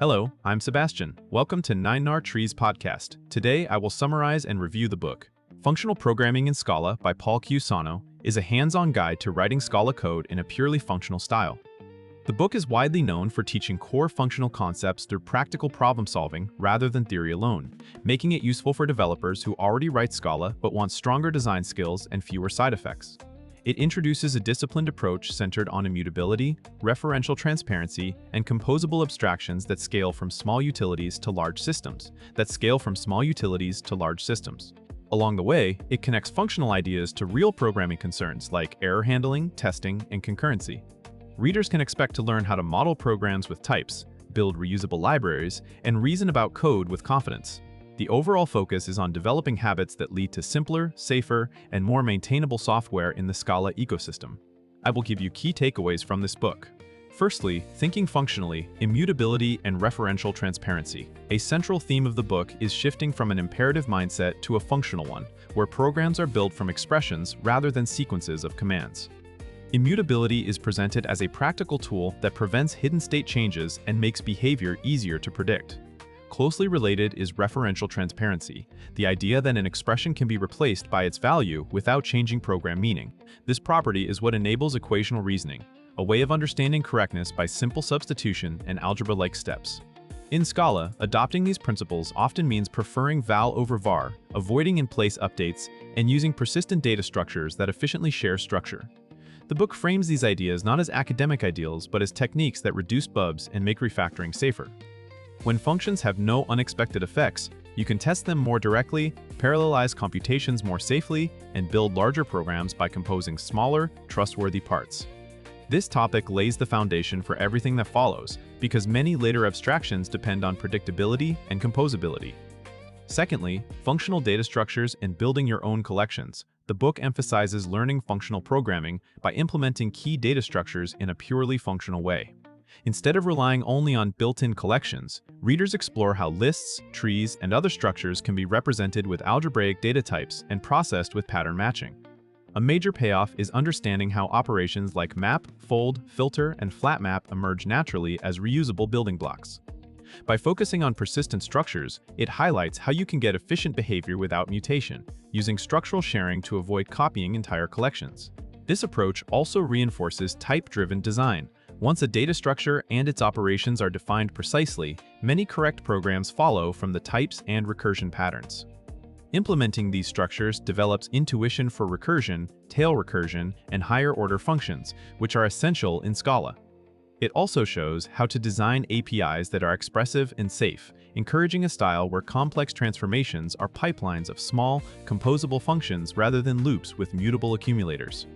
Hello, I'm Sebastian. Welcome to 9nar Trees podcast. Today, I will summarize and review the book. Functional Programming in Scala by Paul Chiusano is a hands-on guide to writing Scala code in a purely functional style. The book is widely known for teaching core functional concepts through practical problem-solving rather than theory alone, making it useful for developers who already write Scala but want stronger design skills and fewer side effects. It introduces a disciplined approach centered on immutability, referential transparency, and composable abstractions that scale from small utilities to large systems. Along the way, it connects functional ideas to real programming concerns like error handling, testing, and concurrency. Readers can expect to learn how to model programs with types, build reusable libraries, and reason about code with confidence. The overall focus is on developing habits that lead to simpler, safer, and more maintainable software in the Scala ecosystem. I will give you key takeaways from this book. Firstly, thinking functionally, immutability and referential transparency. A central theme of the book is shifting from an imperative mindset to a functional one, where programs are built from expressions rather than sequences of commands. Immutability is presented as a practical tool that prevents hidden state changes and makes behavior easier to predict. Closely related is referential transparency, the idea that an expression can be replaced by its value without changing program meaning. This property is what enables equational reasoning, a way of understanding correctness by simple substitution and algebra-like steps. In Scala, adopting these principles often means preferring val over var, avoiding in-place updates, and using persistent data structures that efficiently share structure. The book frames these ideas not as academic ideals but as techniques that reduce bugs and make refactoring safer. When functions have no unexpected effects, you can test them more directly, parallelize computations more safely, and build larger programs by composing smaller, trustworthy parts. This topic lays the foundation for everything that follows, because many later abstractions depend on predictability and composability. Secondly, functional data structures and building your own collections. The book emphasizes learning functional programming by implementing key data structures in a purely functional way. Instead of relying only on built-in collections, readers explore how lists, trees, and other structures can be represented with algebraic data types and processed with pattern matching. A major payoff is understanding how operations like map, fold, filter, and flat map emerge naturally as reusable building blocks. By focusing on persistent structures, it highlights how you can get efficient behavior without mutation, using structural sharing to avoid copying entire collections. This approach also reinforces type-driven design. Once a data structure and its operations are defined precisely, many correct programs follow from the types and recursion patterns. Implementing these structures develops intuition for recursion, tail recursion, and higher-order functions, which are essential in Scala. It also shows how to design APIs that are expressive and safe, encouraging a style where complex transformations are pipelines of small, composable functions rather than loops with mutable accumulators.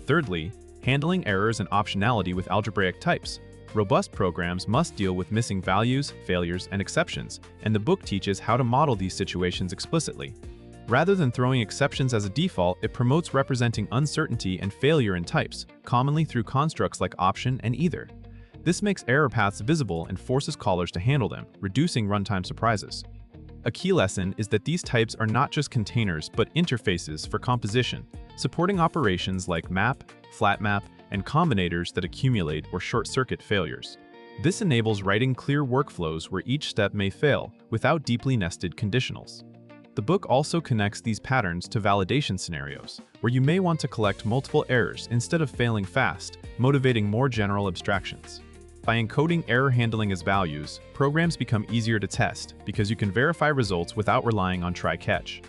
Thirdly, handling errors and optionality with algebraic types. Robust programs must deal with missing values, failures, and exceptions, and the book teaches how to model these situations explicitly. Rather than throwing exceptions as a default, it promotes representing uncertainty and failure in types, commonly through constructs like option and either. This makes error paths visible and forces callers to handle them, reducing runtime surprises. A key lesson is that these types are not just containers but interfaces for composition, supporting operations like map, flat map, and combinators that accumulate or short-circuit failures. This enables writing clear workflows where each step may fail, without deeply nested conditionals. The book also connects these patterns to validation scenarios, where you may want to collect multiple errors instead of failing fast, motivating more general abstractions. By encoding error handling as values, programs become easier to test because you can verify results without relying on try-catch.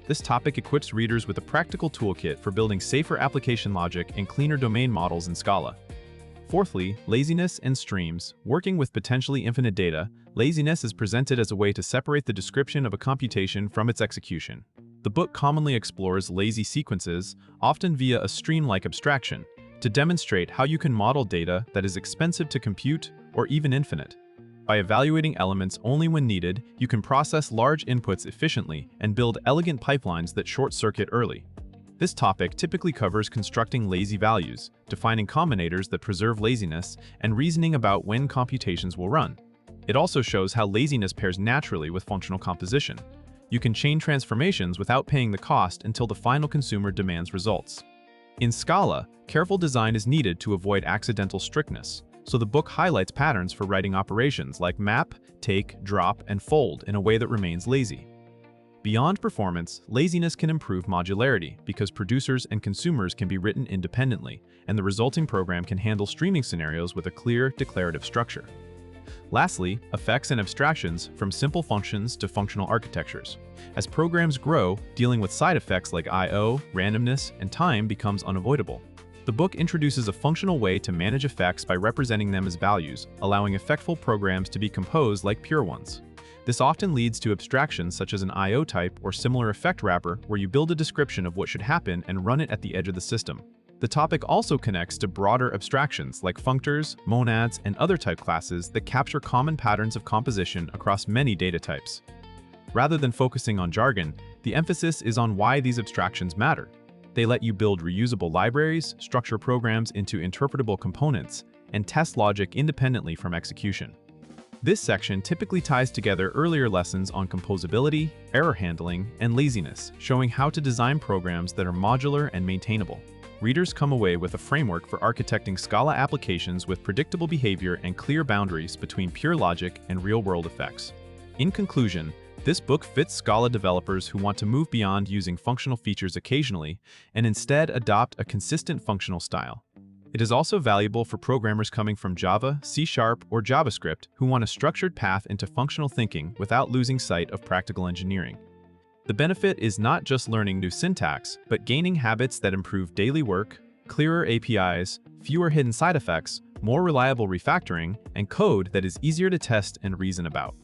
This topic equips readers with a practical toolkit for building safer application logic and cleaner domain models in Scala. Fourthly, laziness and streams. Working with potentially infinite data, laziness is presented as a way to separate the description of a computation from its execution. The book commonly explores lazy sequences, often via a stream-like abstraction, to demonstrate how you can model data that is expensive to compute or even infinite. By evaluating elements only when needed, you can process large inputs efficiently and build elegant pipelines that short-circuit early. This topic typically covers constructing lazy values, defining combinators that preserve laziness, and reasoning about when computations will run. It also shows how laziness pairs naturally with functional composition. You can chain transformations without paying the cost until the final consumer demands results. In Scala, careful design is needed to avoid accidental strictness. so the book highlights patterns for writing operations like map, take, drop, and fold in a way that remains lazy. Beyond performance, laziness can improve modularity because producers and consumers can be written independently, and the resulting program can handle streaming scenarios with a clear, declarative structure. Lastly, effects and abstractions from simple functions to functional architectures. As programs grow, dealing with side effects like I/O, randomness, and time becomes unavoidable. The book introduces a functional way to manage effects by representing them as values, allowing effectful programs to be composed like pure ones. This often leads to abstractions such as an I/O type or similar effect wrapper where you build a description of what should happen and run it at the edge of the system. The topic also connects to broader abstractions like functors, monads, and other type classes that capture common patterns of composition across many data types. Rather than focusing on jargon, the emphasis is on why these abstractions matter. They let you build reusable libraries, structure programs into interpretable components, and test logic independently from execution. This section typically ties together earlier lessons on composability, error handling, and laziness, showing how to design programs that are modular and maintainable. Readers come away with a framework for architecting Scala applications with predictable behavior and clear boundaries between pure logic and real-world effects. In conclusion, this book fits Scala developers who want to move beyond using functional features occasionally and instead adopt a consistent functional style. It is also valuable for programmers coming from Java, C# or JavaScript who want a structured path into functional thinking without losing sight of practical engineering. The benefit is not just learning new syntax, but gaining habits that improve daily work, clearer APIs, fewer hidden side effects, more reliable refactoring, and code that is easier to test and reason about.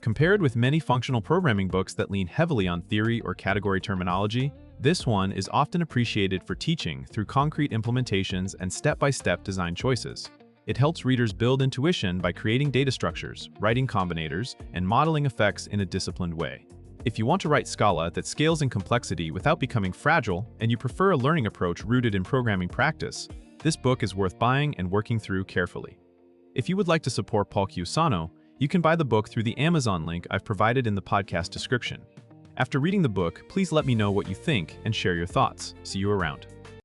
Compared with many functional programming books that lean heavily on theory or category terminology, this one is often appreciated for teaching through concrete implementations and step-by-step design choices. It helps readers build intuition by creating data structures, writing combinators, and modeling effects in a disciplined way. If you want to write Scala that scales in complexity without becoming fragile, and you prefer a learning approach rooted in programming practice, this book is worth buying and working through carefully. If you would like to support Paul Chiusano, you can buy the book through the Amazon link I've provided in the podcast description. After reading the book, please let me know what you think and share your thoughts. See you around.